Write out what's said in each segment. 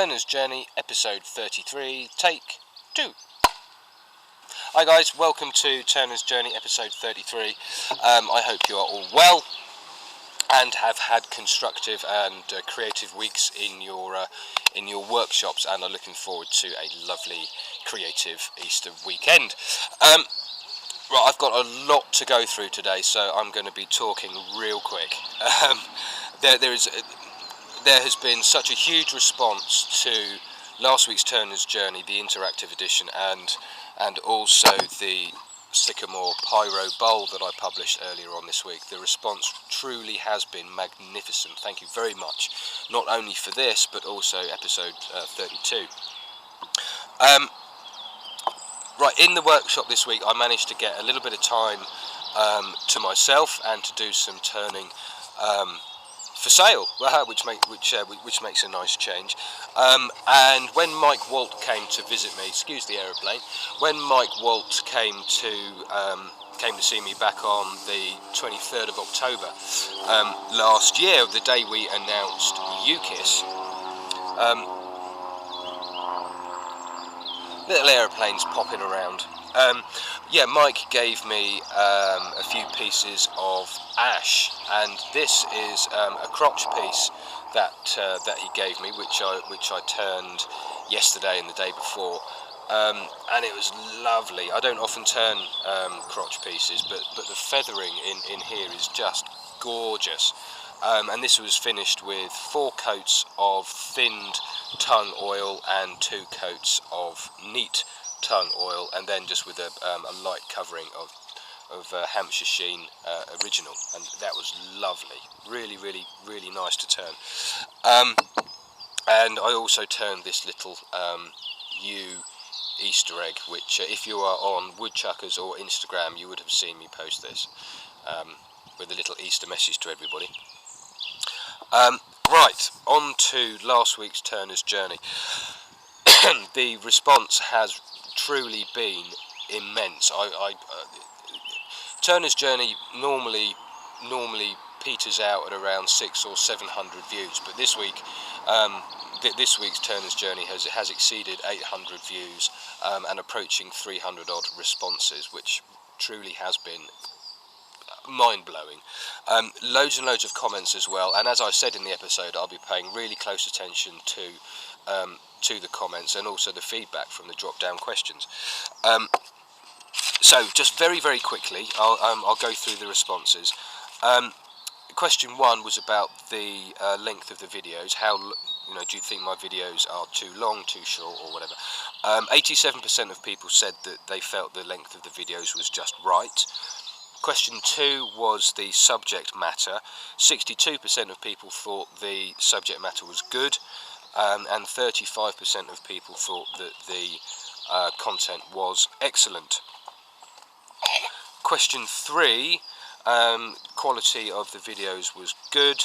Turner's Journey, episode 33, take 2. Hi guys, welcome to Turner's Journey, episode 33. I hope you are all well and have had constructive and creative weeks in your workshops, and are looking forward to a lovely creative Easter weekend. Right, I've got a lot to go through today, so I'm going to be talking real quick. There has been such a huge response to last week's Turner's Journey, the interactive edition, and also the Sycamore Pyro Bowl that I published earlier on this week. The response truly has been magnificent. Thank you very much, not only for this, but also episode 32. Right, in the workshop this week, I managed to get a little bit of time to myself and to do some turning for sale, which makes a nice change. And when Mike Walt came to visit me, excuse the aeroplane, when Mike Walt came to see me back on the 23rd of October last year, the day we announced UKISS, little aeroplanes popping around. Mike gave me a few pieces of ash, and this is a crotch piece that he gave me, which I turned yesterday and the day before, and it was lovely. I don't often turn crotch pieces, but the feathering in here is just gorgeous. And this was finished with 4 coats of thinned tung oil and 2 coats of neat tung oil, and then just with a light covering of Hampshire Sheen original, and that was lovely. Really nice to turn. And I also turned this little Easter egg, which if you are on Woodchuckers or Instagram, you would have seen me post this with a little Easter message to everybody. Right, on to last week's Turner's Journey. The response has truly been immense. Turner's Journey normally peters out at around 600 or 700 views, but this week, this week's Turner's Journey has exceeded 800 views and approaching 300 odd responses, which truly has been mind-blowing. Loads and loads of comments as well, and as I said in the episode, I'll be paying really close attention to the comments and also the feedback from the drop-down questions. So just very quickly, I'll go through the responses. Question 1 was about the length of the videos. How do you think my videos are too long, too short, or whatever? 87% of people said that they felt the length of the videos was just right. Question 2 was the subject matter. 62% of people thought the subject matter was good, and 35% of people thought that the content was excellent. Question 3, quality of the videos was good,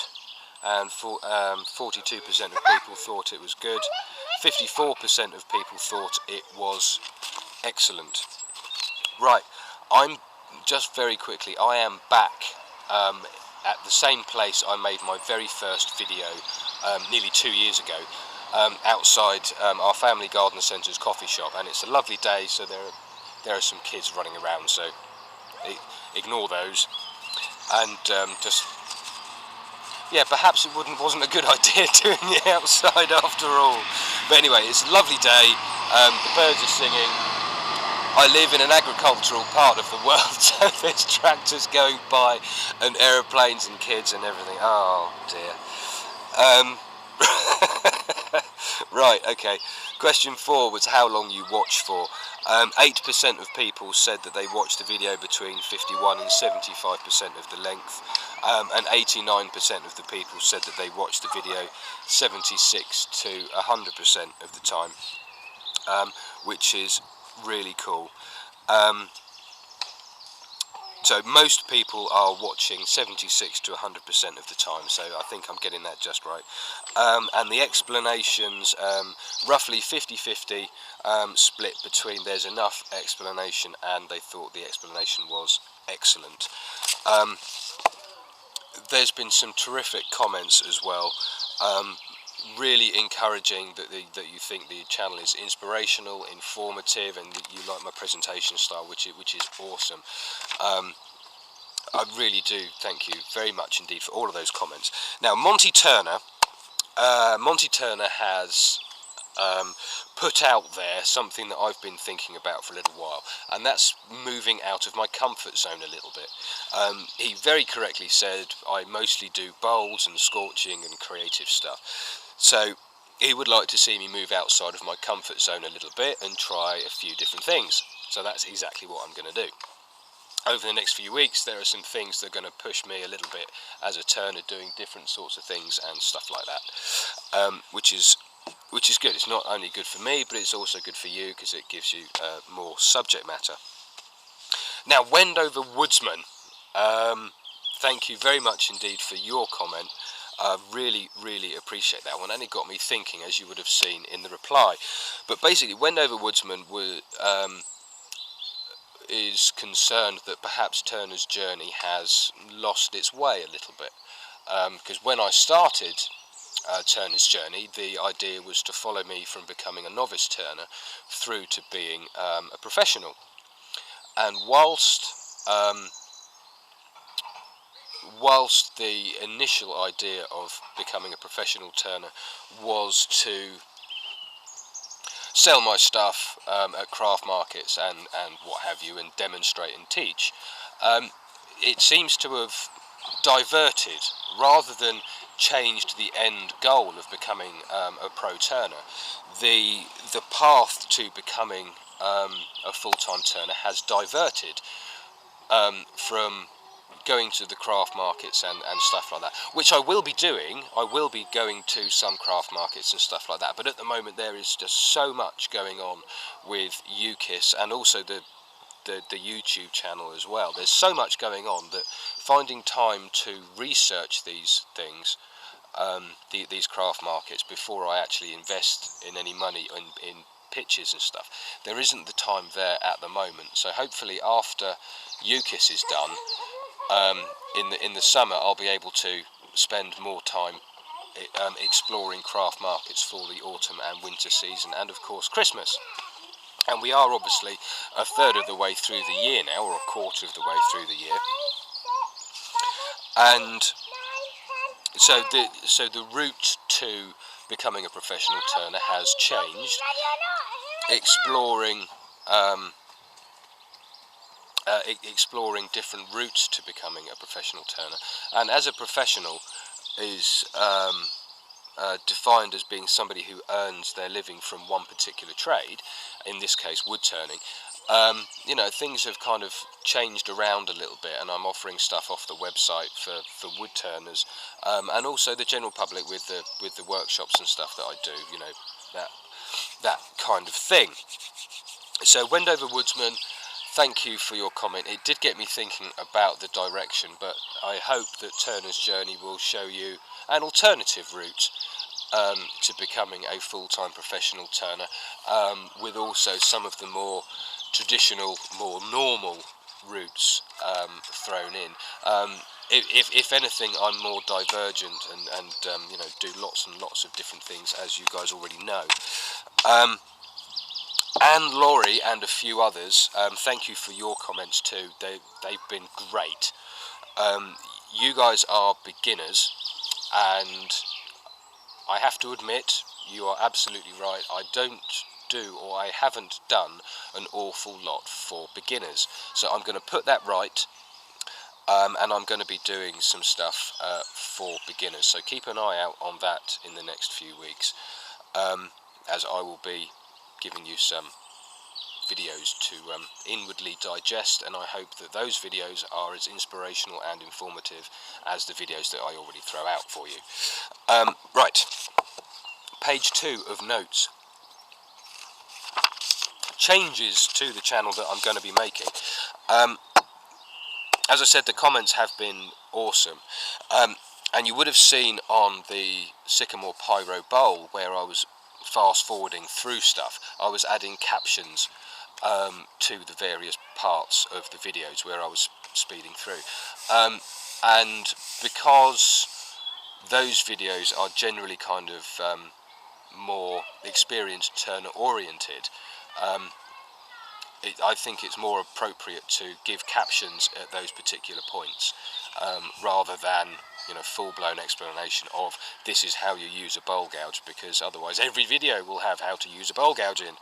and 42% of people thought it was good. 54% of people thought it was excellent. Right, just very quickly, I am back at the same place I made my very first video nearly 2 years ago, outside our family garden centre's coffee shop, and it's a lovely day, so there are some kids running around, so ignore those, and perhaps it wasn't a good idea doing it outside after all. But anyway, it's a lovely day, the birds are singing. I live in an agricultural part of the world, so there's tractors going by and aeroplanes and kids and everything. Oh dear. Right, okay. Question 4 was how long you watch for. 8% of people said that they watched the video between 51 and 75% of the length, and 89% of the people said that they watched the video 76 to 100% of the time, which is really cool. So most people are watching 76 to 100% of the time, so I think I'm getting that just right. And the explanations, roughly 50-50 split between there's enough explanation and they thought the explanation was excellent. There's been some terrific comments as well. really encouraging that you think the channel is inspirational, informative, and that you like my presentation style, which is awesome. I really do thank you very much indeed for all of those comments. Now, Monty Turner has put out there something that I've been thinking about for a little while, and that's moving out of my comfort zone a little bit. He very correctly said I mostly do bowls and scorching and creative stuff, so he would like to see me move outside of my comfort zone a little bit and try a few different things. So that's exactly what I'm going to do. Over the next few weeks, there are some things that are going to push me a little bit as a turner, doing different sorts of things and stuff like that, which is good. It's not only good for me, but it's also good for you, because it gives you more subject matter. Now, Wendover Woodsman, thank you very much indeed for your comment. Really appreciate that one, and it got me thinking, as you would have seen in the reply. But basically, Wendover Woodsman is concerned that perhaps Turner's Journey has lost its way a little bit, because when I started Turner's Journey, the idea was to follow me from becoming a novice turner through to being a professional. And whilst the initial idea of becoming a professional turner was to sell my stuff at craft markets and what have you, and demonstrate and teach, it seems to have diverted rather than changed the end goal of becoming a pro turner. The path to becoming a full-time turner has diverted from going to the craft markets and stuff like that, which I will be doing. I will be going to some craft markets and stuff like that, but at the moment there is just so much going on with UKIS and also the YouTube channel as well. There's so much going on that finding time to research these things, these craft markets, before I actually invest in any money in pitches and stuff, there isn't the time there at the moment. So hopefully after UKIS is done, in the summer, I'll be able to spend more time exploring craft markets for the autumn and winter season, and of course Christmas. And we are obviously a third of the way through the year now, or a quarter of the way through the year, and so the route to becoming a professional turner has changed, exploring different routes to becoming a professional turner. And as a professional is defined as being somebody who earns their living from one particular trade, in this case wood turning. You know, things have kind of changed around a little bit, and I'm offering stuff off the website for wood turners, and also the general public with the workshops and stuff that I do, you know, that kind of thing. So Wendover Woodsman, thank you for your comment. It did get me thinking about the direction, but I hope that Turner's Journey will show you an alternative route to becoming a full-time professional turner, with also some of the more traditional, more normal routes thrown in. If anything, I'm more divergent and you know, do lots and lots of different things, as you guys already know. And Laurie and a few others, thank you for your comments too. They've been great. You guys are beginners, and I have to admit, you are absolutely right. I don't do, or I haven't done, an awful lot for beginners. So I'm going to put that right, and I'm going to be doing some stuff for beginners. So keep an eye out on that in the next few weeks, as I will be giving you some videos to inwardly digest, and I hope that those videos are as inspirational and informative as the videos that I already throw out for you. Right, page 2 of notes. Changes to the channel that I'm going to be making. As I said, the comments have been awesome, and you would have seen on the Sycamore Pyro Bowl, where I was fast forwarding through stuff, I was adding captions to the various parts of the videos where I was speeding through, and because those videos are generally kind of more experienced turner oriented. I think it's more appropriate to give captions at those particular points, rather than, you know, full-blown explanation of this is how you use a bowl gouge, because otherwise every video will have how to use a bowl gouge in,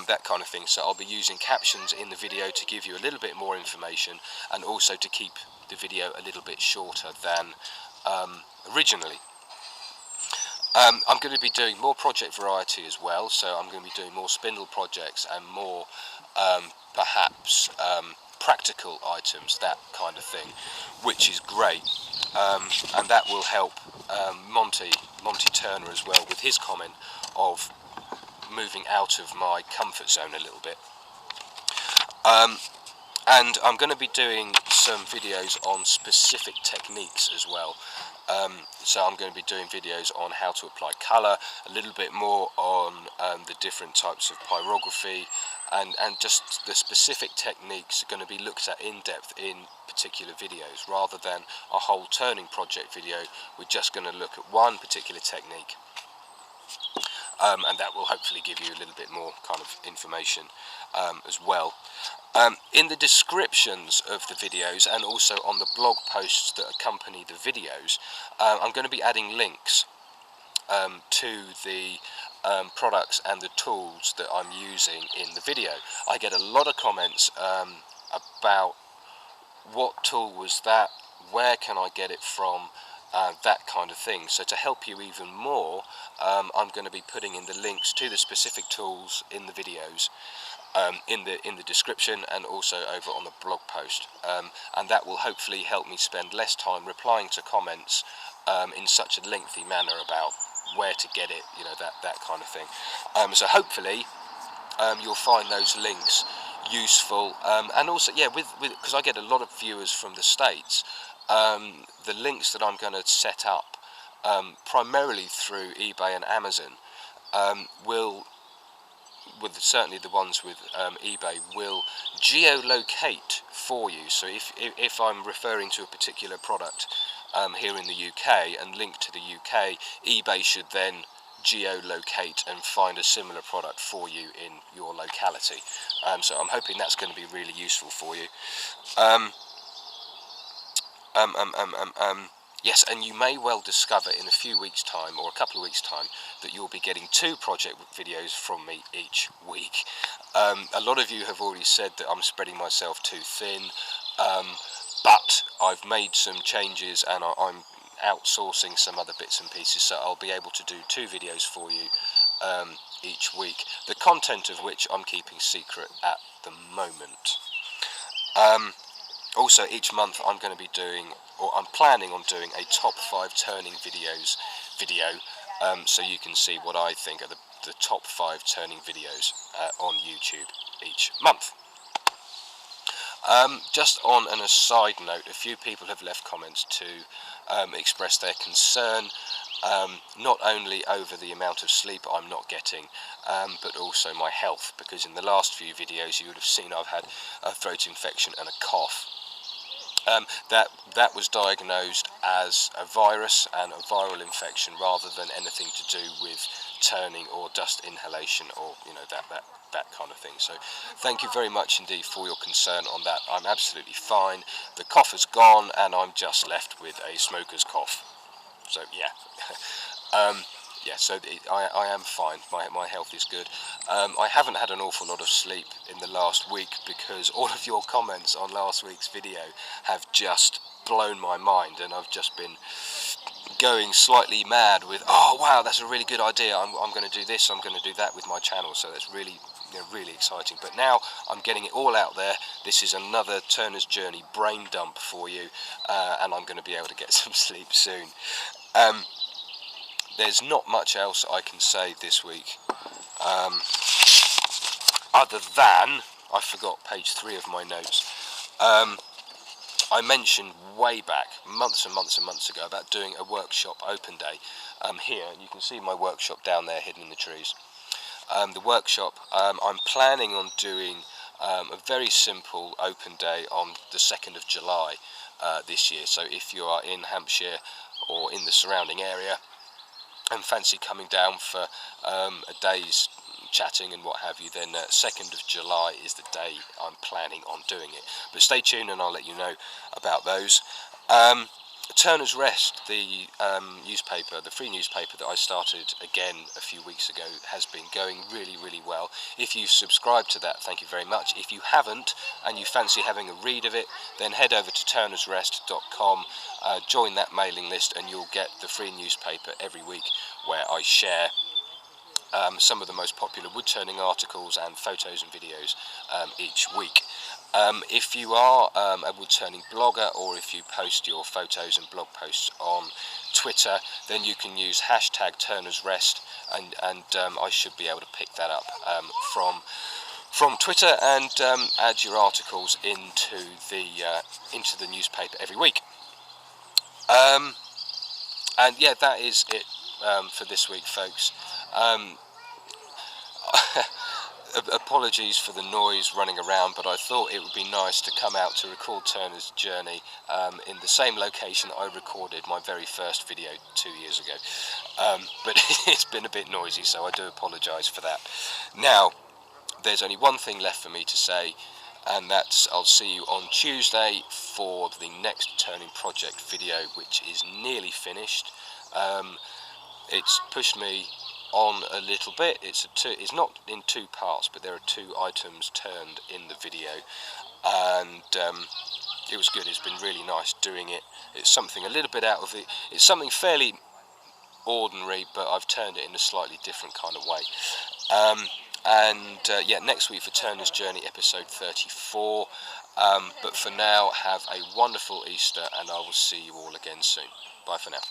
that kind of thing. So I'll be using captions in the video to give you a little bit more information, and also to keep the video a little bit shorter than originally. I'm going to be doing more project variety as well, so I'm going to be doing more spindle projects and more perhaps practical items, that kind of thing, which is great, and that will help Monty Turner as well with his comment of moving out of my comfort zone a little bit. And I'm going to be doing some videos on specific techniques as well. So I'm going to be doing videos on how to apply colour, a little bit more on the different types of pyrography, and just the specific techniques are going to be looked at in depth in particular videos, rather than a whole turning project video. We're just going to look at one particular technique. And that will hopefully give you a little bit more kind of information as well. In the descriptions of the videos, and also on the blog posts that accompany the videos, I'm going to be adding links to the products and the tools that I'm using in the video. I get a lot of comments about what tool was that, where can I get it from, that kind of thing. So to help you even more, I'm going to be putting in the links to the specific tools in the videos, in the description, and also over on the blog post, and that will hopefully help me spend less time replying to comments in such a lengthy manner about where to get it, you know, that kind of thing. So hopefully you'll find those links useful, and also, yeah, because I get a lot of viewers from the States, the links that I'm going to set up, primarily through eBay and Amazon, certainly the ones with eBay, will geolocate for you. So if I'm referring to a particular product here in the UK and linked to the UK, eBay should then geolocate and find a similar product for you in your locality. So I'm hoping that's going to be really useful for you. Yes, and you may well discover in a few weeks' time, or a couple of weeks' time, that you'll be getting 2 project videos from me each week. A lot of you have already said that I'm spreading myself too thin, but I've made some changes, and I'm outsourcing some other bits and pieces, so I'll be able to do 2 videos for you each week, the content of which I'm keeping secret at the moment. Also, each month I'm going to be doing, or I'm planning on doing, a top 5 turning video, so you can see what I think are the top 5 turning videos on YouTube each month. Just on an aside note, a few people have left comments to express their concern, not only over the amount of sleep I'm not getting, but also my health, because in the last few videos you would have seen I've had a throat infection and a cough. That was diagnosed as a virus and a viral infection, rather than anything to do with turning or dust inhalation, or, you know, that kind of thing. So thank you very much indeed for your concern on that. I'm absolutely fine. The cough is gone, and I'm just left with a smoker's cough. So yeah. Yeah, so I am fine. My health is good. I haven't had an awful lot of sleep in the last week, because all of your comments on last week's video have just blown my mind, and I've just been going slightly mad with, oh wow, that's a really good idea, I'm going to do this, I'm going to do that with my channel. So that's really, you know, really exciting. But now I'm getting it all out there. This is another Turner's Journey brain dump for you, and I'm going to be able to get some sleep soon. There's not much else I can say this week, other than, I forgot page 3 of my notes. I mentioned way back, months and months and months ago, about doing a workshop open day here, and you can see my workshop down there hidden in the trees. The workshop, I'm planning on doing a very simple open day on the 2nd of July this year. So if you are in Hampshire or in the surrounding area and fancy coming down for a day's chatting and what have you, then 2nd of July is the day I'm planning on doing it. But stay tuned and I'll let you know about those. Turner's Rest, the newspaper, the free newspaper that I started again a few weeks ago, has been going really well. If you've subscribed to that, thank you very much. If you haven't and you fancy having a read of it, then head over to turnersrest.com, join that mailing list, and you'll get the free newspaper every week where I share some of the most popular woodturning articles and photos and videos each week. If you are a woodturning blogger, or if you post your photos and blog posts on Twitter, then you can use hashtag #TurnersRest, and I should be able to pick that up from Twitter and add your articles into the newspaper every week. And yeah, that is it for this week, folks. Apologies for the noise running around, but I thought it would be nice to come out to record Turner's Journey in the same location I recorded my very first video 2 years ago. But it's been a bit noisy, so I do apologise for that. Now, there's only one thing left for me to say, and that's I'll see you on Tuesday for the next turning project video, which is nearly finished. It's pushed me on a little bit. It's not in 2 parts, but there are 2 items turned in the video, and it was good. It's been really nice doing it. It's something a little bit out of it. It's something fairly ordinary, but I've turned it in a slightly different kind of way. Yeah, next week for Turner's Journey episode 34. But for now, have a wonderful Easter, and I will see you all again soon. Bye for now.